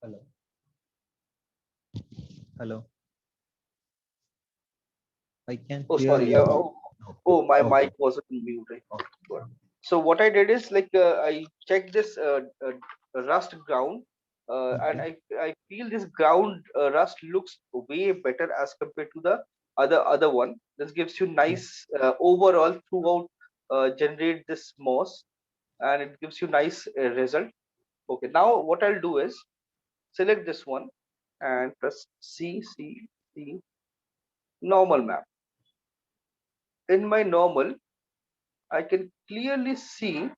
Hello. Hello. I can Oh, hear sorry. you. Okay. My Okay. mic wasn't muted. Okay. Good. So what I did is like I checked this rust ground, and Okay. I feel this ground rust looks way better as compared to the other one. This gives you Yeah. nice overall throughout generate this moss, and it gives you nice result. Okay. Now what I'll do is select this one and press C normal map. In my normal, I can clearly see,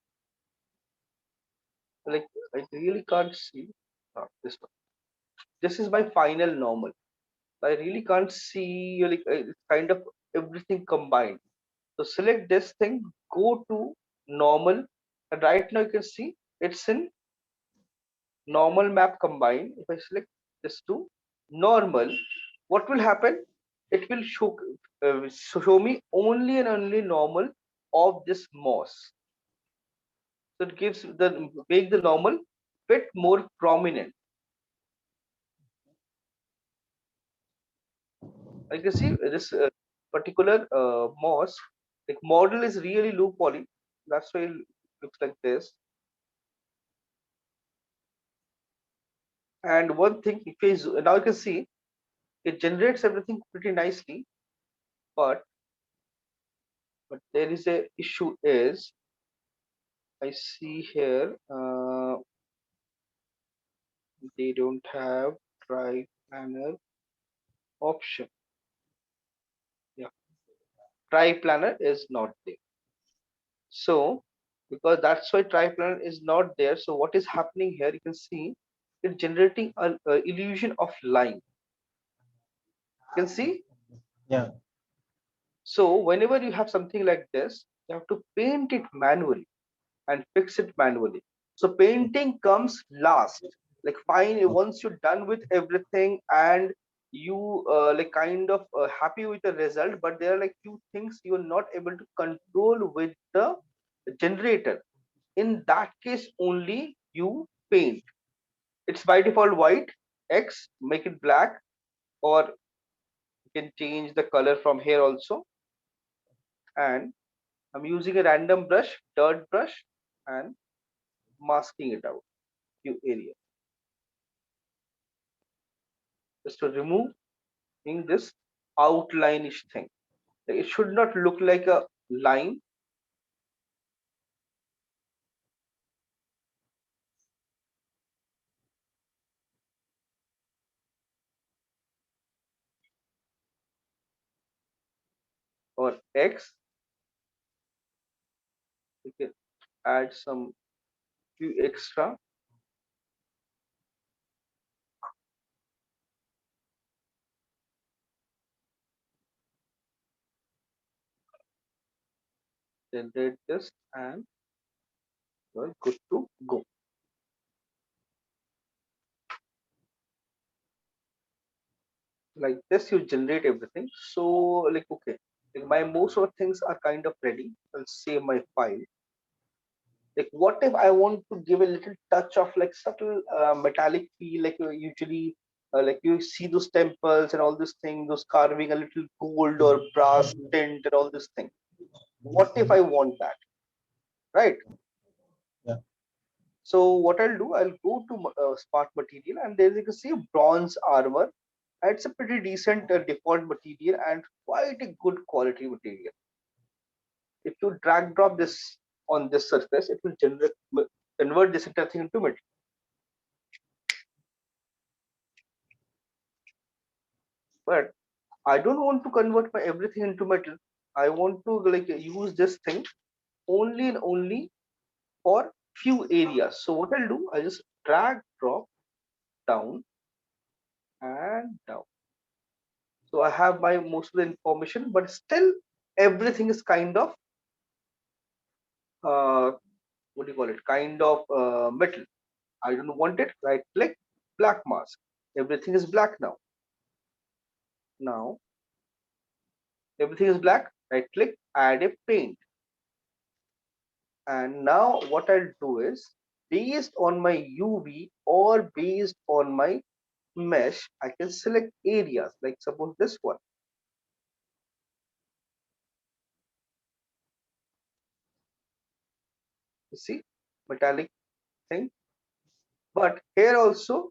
like I really can't see this one. This is my final normal. I really can't see like it's kind of everything combined. So select this thing, go to normal, and right now you can see it's in normal map combined. If I select this to normal, what will happen? It will show me only and only normal of this moss. So it gives the make the normal bit more prominent. I can see this particular moss, like model is really low poly. That's why it looks like this. And one thing, if I now you can see it generates everything pretty nicely, but there is a issue is I see here they don't have try planner option. Yeah, try planner is not there. So because that's why try planner is not there. So what is happening here? You can see it generating a illusion of line. You can see. Yeah. So whenever you have something like this, you have to paint it manually and fix it manually. So painting comes last. Like fine, Okay. once you're done with everything and you like kind of happy with the result, but there are like few things you're not able to control with the generator. In that case, only you paint. It's by default white. X, make it black, or you can change the color from here also. And I'm using a random brush, dirt brush, and masking it out few areas just to remove in this outline-ish thing. Like, it should not look like a line or X. You can add some few extra. Generate this and you're good to go. Like this, you generate everything. So like okay, like my most of the things are kind of ready. I'll save my file. Like what if I want to give a little touch of like subtle metallic feel, like usually like you see those temples and all this thing, those carving a little gold or brass tint and all this thing. What if I want that, right? Yeah. So what I'll do, I'll go to smart material, and there you can see bronze armor. It's a pretty decent default material and quite a good quality material. If you drag drop this on this surface, it will convert this entire thing into metal. But I don't want to convert my everything into metal. I want to like use this thing only and only for few areas. So what I'll do, I'll just drag drop down and down. So I have my most of the information, but still everything is kind of what do you call it? Kind of metal. I don't want it. Right click, black mask. Everything is black now. Now everything is black. Right click, add a paint. And now what I'll do is based on my UV or based on my mesh, I can select areas, like suppose this one. You see, metallic thing. But here also,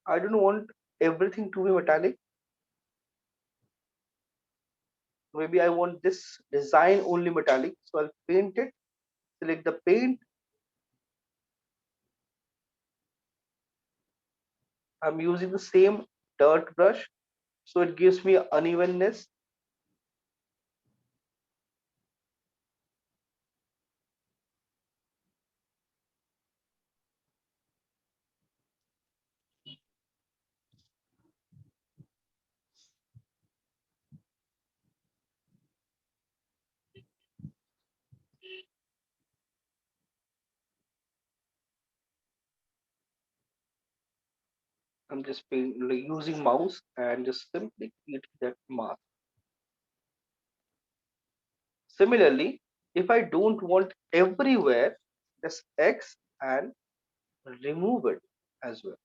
I don't want everything to be metallic. Maybe I want this design only metallic. So I'll paint it, select the paint. I'm using the same dirt brush. So it gives me unevenness. I'm just like using mouse and just simply creating that mask. Similarly, if I don't want everywhere, just X and remove it as well.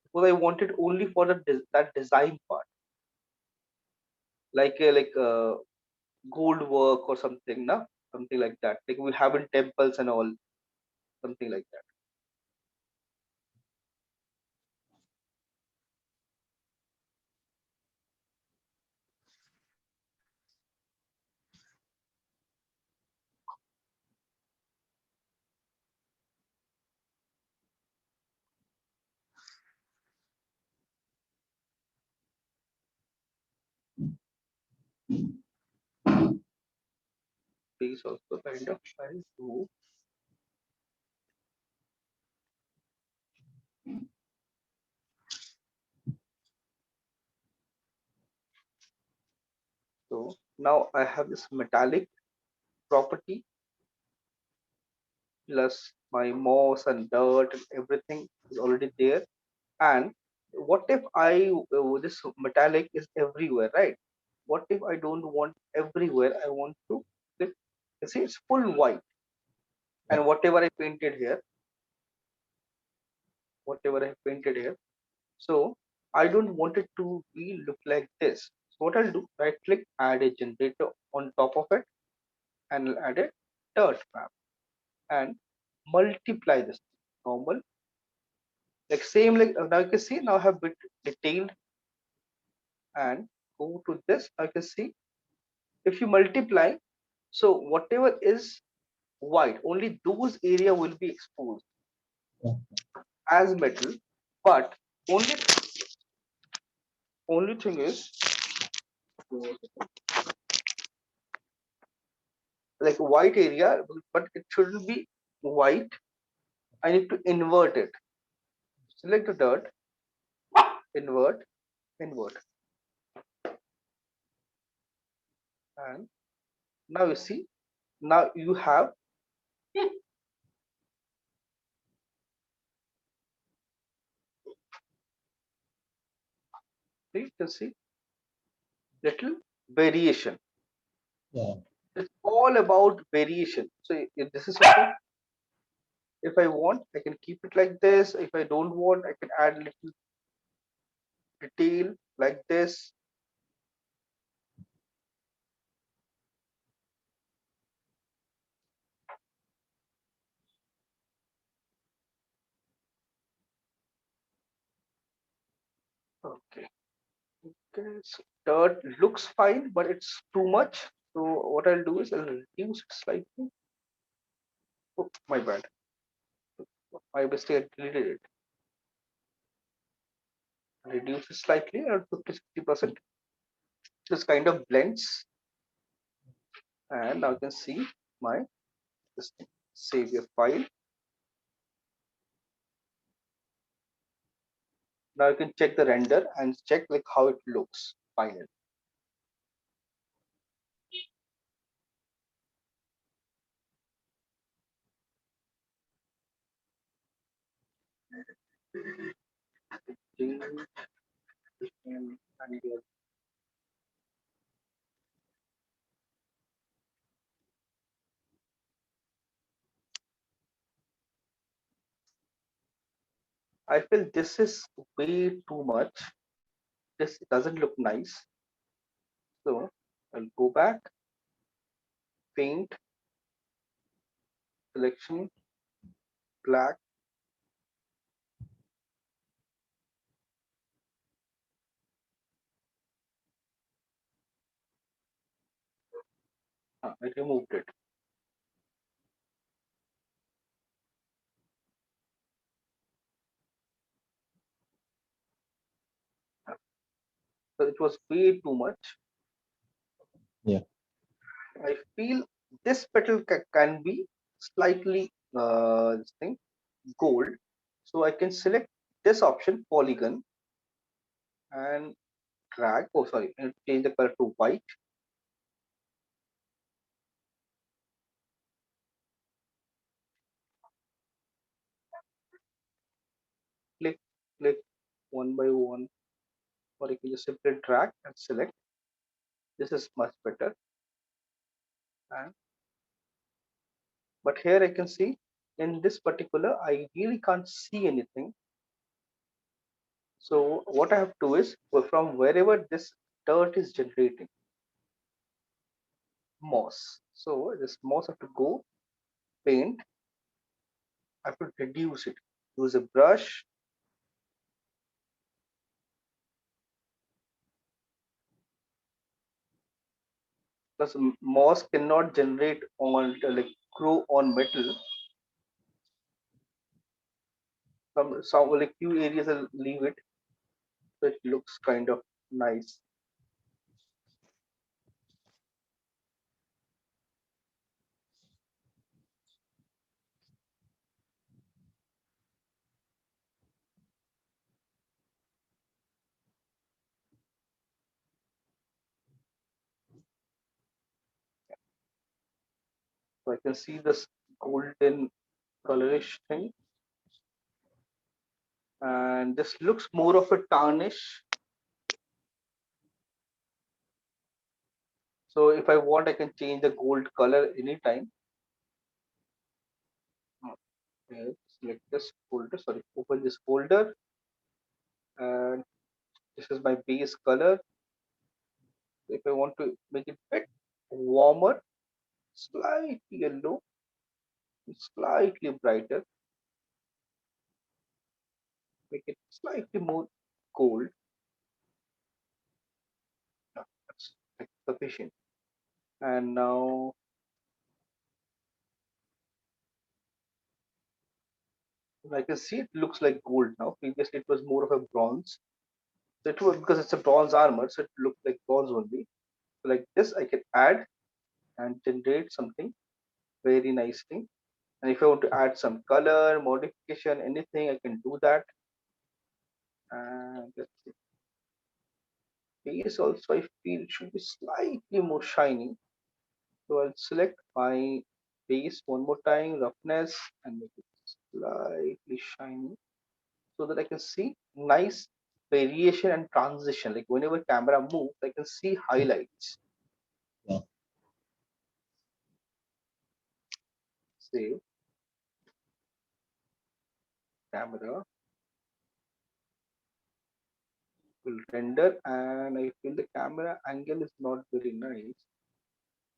Because I want it only for that design part, like gold work or something, na? Something like that. Like we have in temples and all, something like that. These also kind of I do. So now I have this metallic property plus my moss and dirt and everything is already there. And what if this metallic is everywhere, right? What if I don't want everywhere? I want to, like, you see, it's full white, Yeah. and whatever I painted here, whatever I painted here. So I don't want it to be look like this. So what I'll do, right click, add a generator on top of it, and I'll add a dirt map and multiply this normal, like same like now you can see now I have bit detailed, and go to this. I can see if you multiply, so whatever is white, only those area will be exposed Yeah. as metal. But only thing is, like white area, but it shouldn't be white. I need to invert it. Select the dirt, invert, invert, and now you see. Now you have, you can see little variation. Yeah. It's all about variation. So if this is okay, if I want, I can keep it like this. If I don't want, I can add little detail like this. Okay. Okay. So dirt looks fine, but it's too much. So what I'll do is I'll reduce it slightly. Oh, my bad. My mistake. I deleted it. Reduce it slightly around 50-60%. Just kind of blends, and now you can see my this thing. Save your file. Now you can check the render and check like how it looks finally. And I feel this is way too much. This doesn't look nice. So I'll go back, paint, selection, black. I removed it. So it was way too much. Yeah. I feel this petal can be slightly this thing gold. So I can select this option polygon and drag. Oh, sorry, and change the color to white. Click, click one by one, or you can just simply drag and select. This is much better. And but here I can see in this particular, I really can't see anything. So what I have to do is from wherever this dirt is generating moss. So this moss have to go paint. I have to reduce it. Use a brush. Because moss cannot generate on like grow on metal. Some like few areas I'll leave it so it looks kind of nice. So I can see this golden colorish thing, and this looks more of a tarnish. So if I want, I can change the gold color anytime. Okay, select this folder. Sorry, open this folder, and this is my base color. If I want to make it bit warmer, slightly yellow, slightly brighter, make it slightly more gold. That's like sufficient. And now I can see it looks like gold now. Previously, it was more of a bronze. So it was because it's a bronze armor, so it looked like bronze only. So like this, I can add and generate something very nicely. And if I want to add some color, modification, anything, I can do that. And let's see. Base also, I feel it should be slightly more shiny. So I'll select my base one more time, roughness, and make it slightly shiny so that I can see nice variation and transition. Like whenever camera moves, I can see highlights. Yeah. Save camera will render, and I feel the camera angle is not very nice.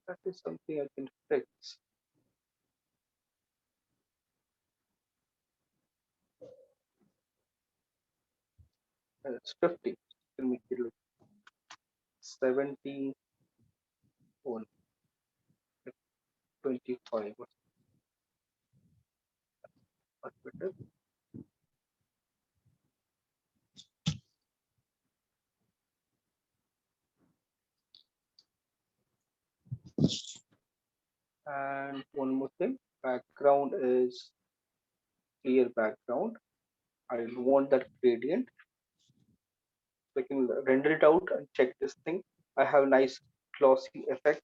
That is something I can fix. It's 50. Can make it look 70 or 25 or much better. And one more thing, background is clear background. I want that gradient. So I can render it out and check this thing. I have nice glossy effect.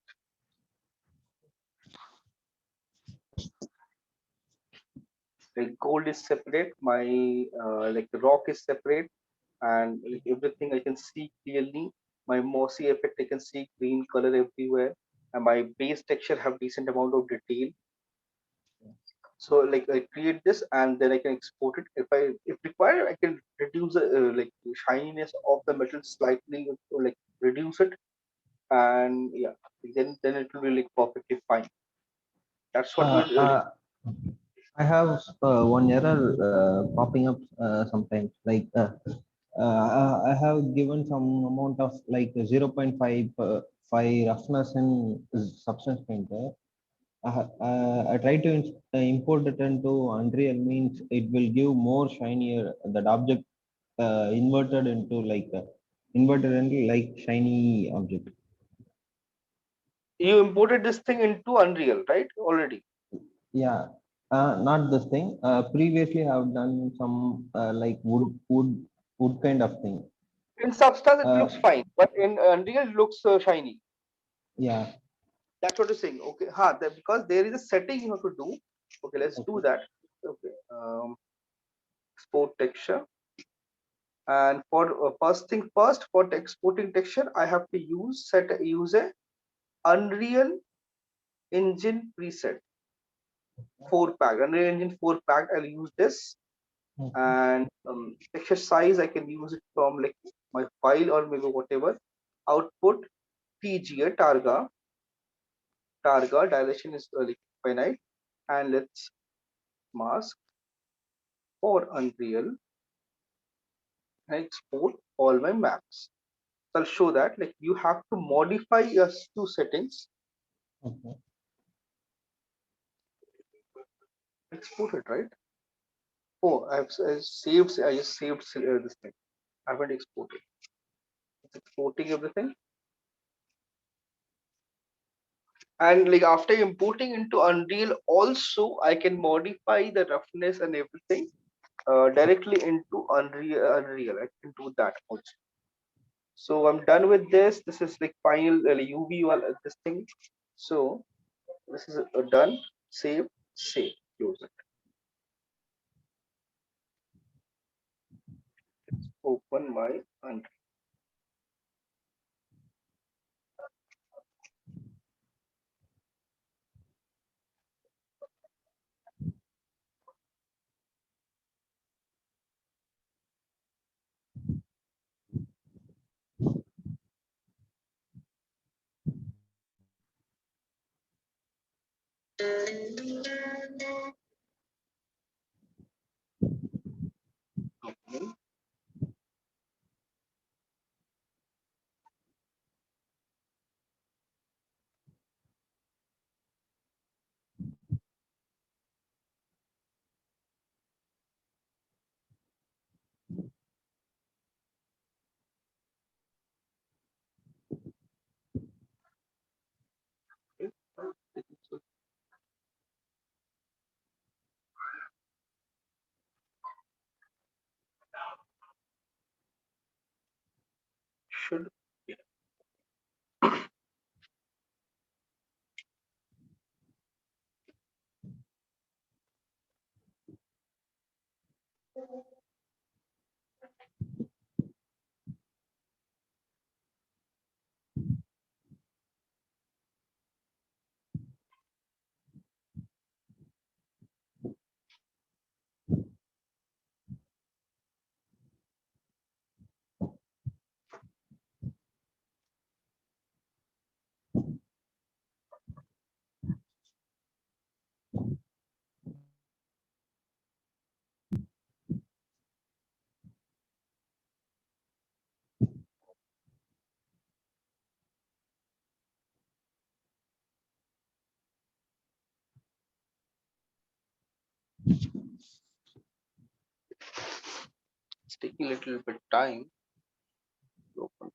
Like gold is separate, my like the rock is separate, and like everything I can see clearly. My mossy effect I can see green color everywhere, and my base texture have decent amount of detail. So like I create this and then I can export it. If required, I can reduce the like the shininess of the metal slightly, or like reduce it, and yeah, then it will be like perfectly fine. That's what Uh, we'll uh, I have one error popping up sometimes. I have given some amount of like 0.5 5 roughness in Substance Painter. I try to import it into Unreal, means it will give more shinier that object inverted into inverted into like shiny object. You imported this thing into Unreal, right? Already. Yeah, not this thing. Previously, I've done some like wood kind of thing. In Substance, it Uh, looks fine, but in Unreal, it looks shiny. yeah. That's what you're saying. Okay, because there is a setting you have to do. Okay, let's do Okay. that. Okay, export texture. And for first thing first, for exporting texture, I have to use a Unreal Engine preset 4 pack. Unreal Engine 4 pack. I'll use this, Mhm. and texture size I can use it from like my file or maybe whatever. Output TGA Targa dilation is like finite, and let's mask for Unreal and export all my maps. So I'll show that like you have to modify your two settings. Okay. Export it, right? Oh, I saved. I just saved this thing. I haven't exported. It's exporting everything, and like after importing into Unreal, also I can modify the roughness and everything directly into Unreal. I can do that also. So I'm done with this. This is like final UV this thing. So this is done. Save. Save. Close it. Open my Unreal. Open. Okay. So should it's taking a little bit time to open.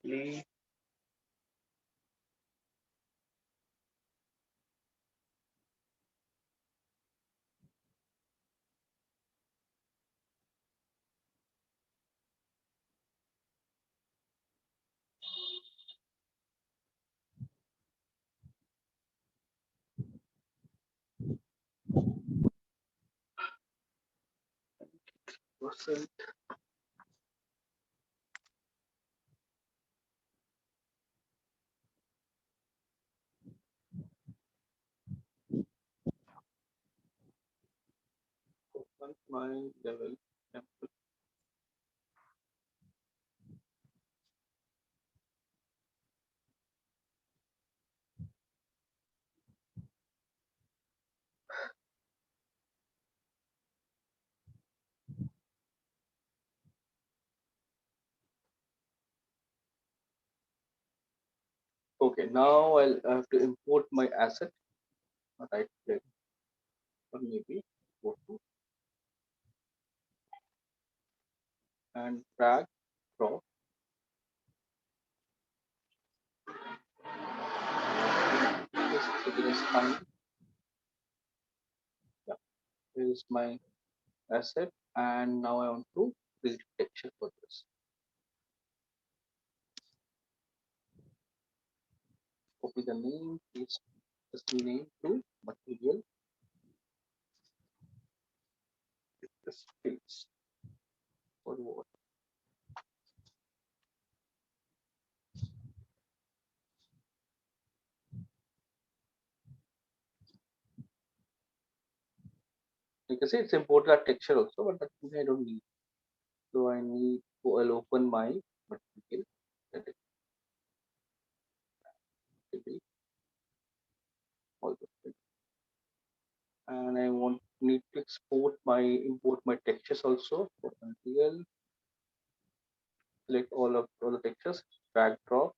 Leave. Percent. Open my level. Okay, now I'll have to import my asset. Right click or maybe go to and drag drop. This is fine. Yeah, here is my asset, and now I want to create texture for this. Copy the name, paste this name to material. This space for what? You can see it's imported a texture also, but that I don't need. So I need to, I'll open my material. Let it delete all the things. And I need to import my textures also for material. Select all the textures, drag drop.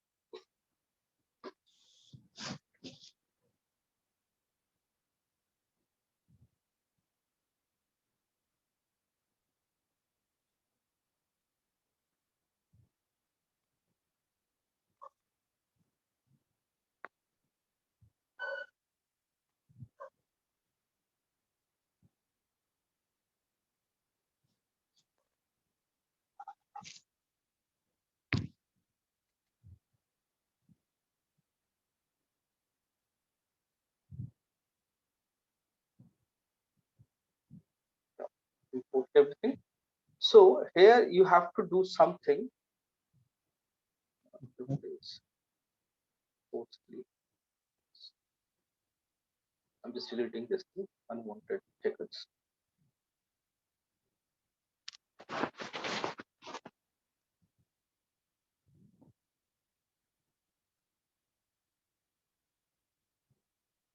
Import everything. So here you have to do something. I'm just deleting this thing, unwanted tickets.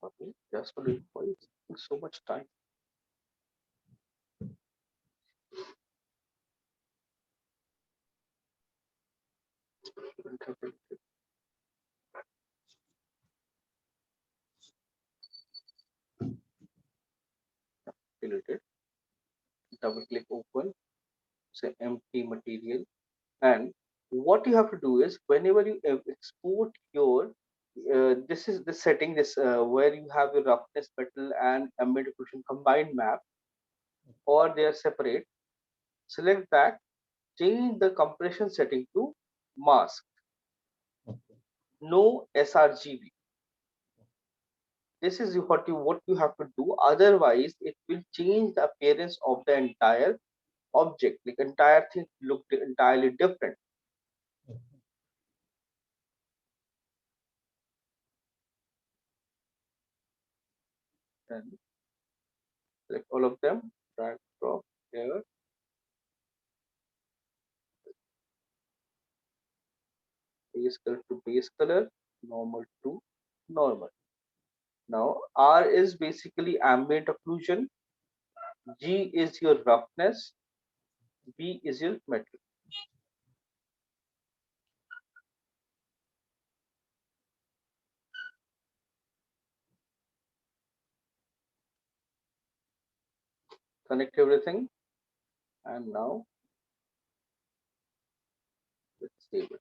Okay, just for it. Why is taking so much time? Deleted. Double click open. Say empty material. And what you have to do is whenever you export your this is the setting this where you have your roughness metal and ambient occlusion combined map, or they are separate. Select that, change the compression setting to mask, no sRGB. This is what you have to do, otherwise it will change the appearance of the entire object, like entire thing look entirely different. And select all of them, drag drop here, base color to base color, normal to normal. Now R is basically ambient occlusion, G is your roughness, B is your metal. Connect everything, and now let's save it.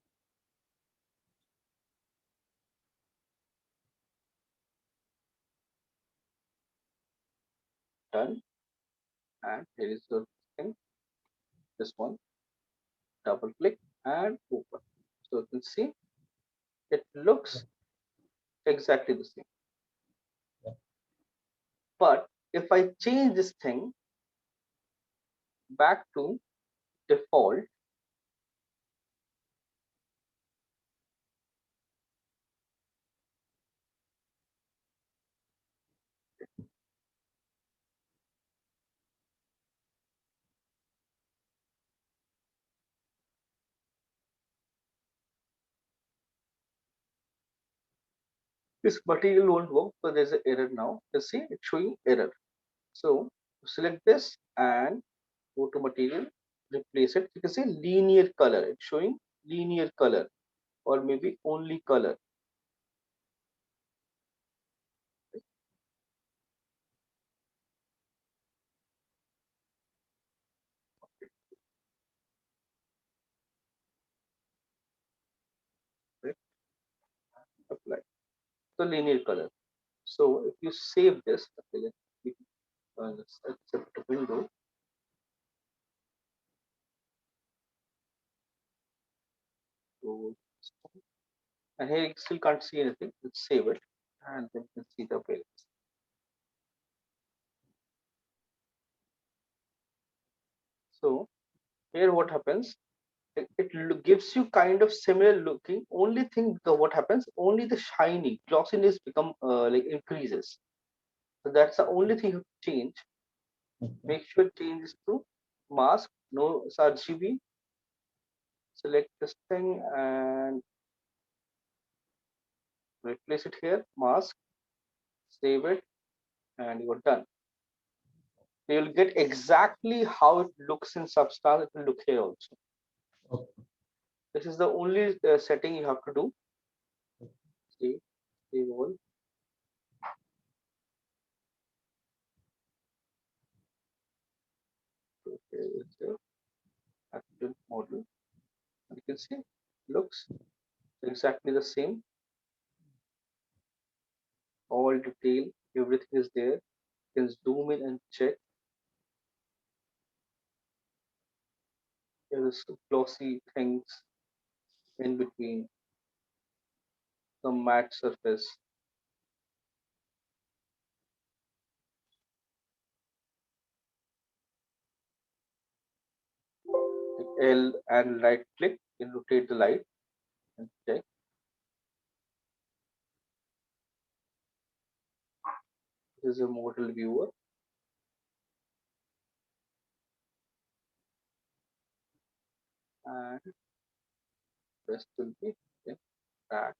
done. And here is the thing, this one, double click and open. So you can see it looks exactly the same. Yeah. But if I change this thing back to default, this material won't work because there's an error now. You see it's showing error. So select this and go to material, replace it. You can see linear color. It's showing linear color or maybe only color. Right? Apply. So linear color. So if you save this, okay, let's accept the window. So, and here you still can't see anything. Let's save it and then you can see the appearance. So here what happens, gives you kind of similar looking. Only thing what happens, only the shiny glossiness become like increases. So that's the only thing you change. Okay. Make sure changes to mask, no RGB. Select this thing and replace it here, mask, save it, and you're done. You'll get exactly how it looks in Substance. It will look here also. Okay. This is the only setting you have to do. Save, save all. So here is the actual model. You can see looks exactly the same. All detail, everything is there. You can zoom in and check. There is glossy things in between, some matte surface. L and right click, you can rotate the light and check. This is a model viewer. And rest will be drag,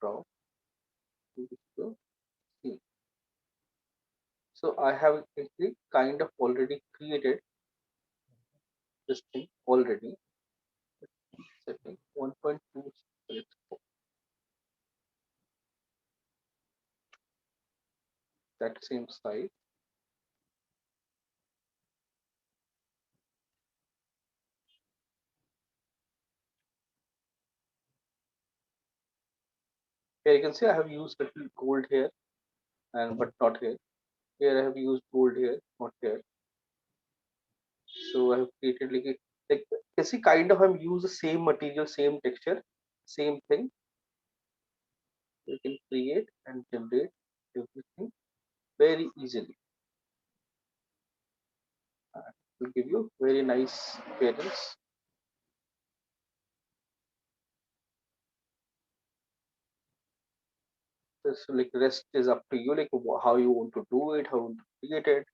drop, to the scene. So I have actually kind of already created this thing already. Setting 1.2, that same size. Here you can see I have used little gold here and but not here. Here I have used gold here, not here. So I have created like you see kind of I'm use the same material, same texture, same thing. You can create and generate everything very easily. It will give you very nice appearance. This like rest is up to you, like how you want to do it, how you want to create it.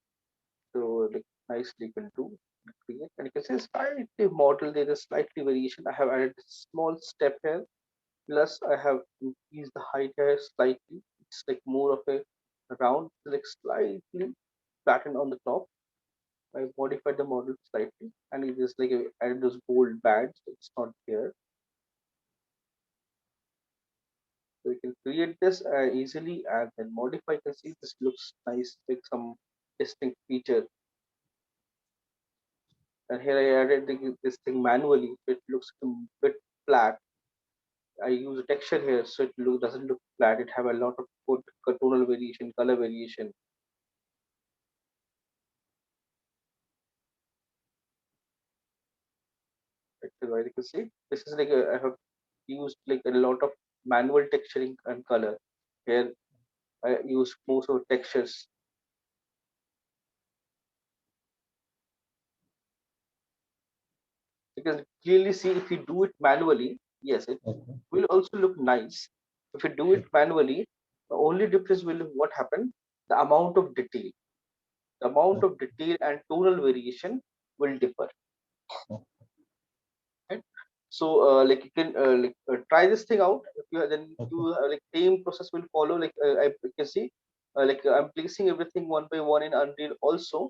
So like nicely you can do create, and you can say slightly model. There is slightly variation. I have added a small step here. Plus I have increased the height here slightly. It's like more of a round, like slightly flattened on the top. I modified the model slightly, and it is like I added those gold bands. It's not here. So you can create this easily and then modify. You can see this looks nice, like some distinct feature. And here I added this thing manually. It looks a bit flat. I use a texture here, so it doesn't look flat. It have a lot of good tonal variation, color variation. right? You can see this is like I have used like a lot of manual texturing and color. Here I use most of textures. You can clearly see if you do it manually, yes, it Okay. will also look nice. If you do it manually, the only difference will be what happened, the amount of detail. The amount of detail and tonal variation will differ. Okay. Right? So like you can try this thing out. If you then Okay. you like same process will follow. Like I you can see I'm placing everything one by one in Unreal also.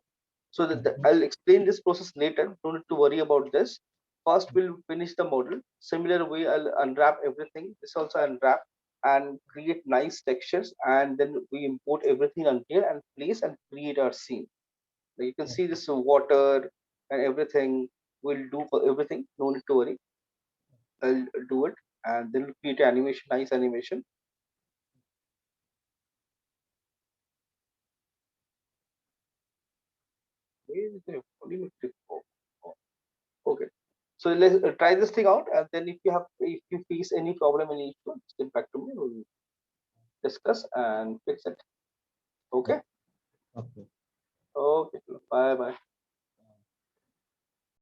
So that Okay. I'll explain this process later. Don't need to worry about this. First, we'll finish the model. Similar way, I'll unwrap everything. This also unwrap and create nice textures, and then we import everything on here and place and create our scene. Like you can see this water and everything. We'll do for everything. No need to worry. I'll do it and then create an animation, nice animation. Where is the volumetric? Oh, okay. So let's try this thing out, and then if you face any problem, any issue, just get back to me. We'll discuss and fix it. Okay. Okay. Okay. Bye bye.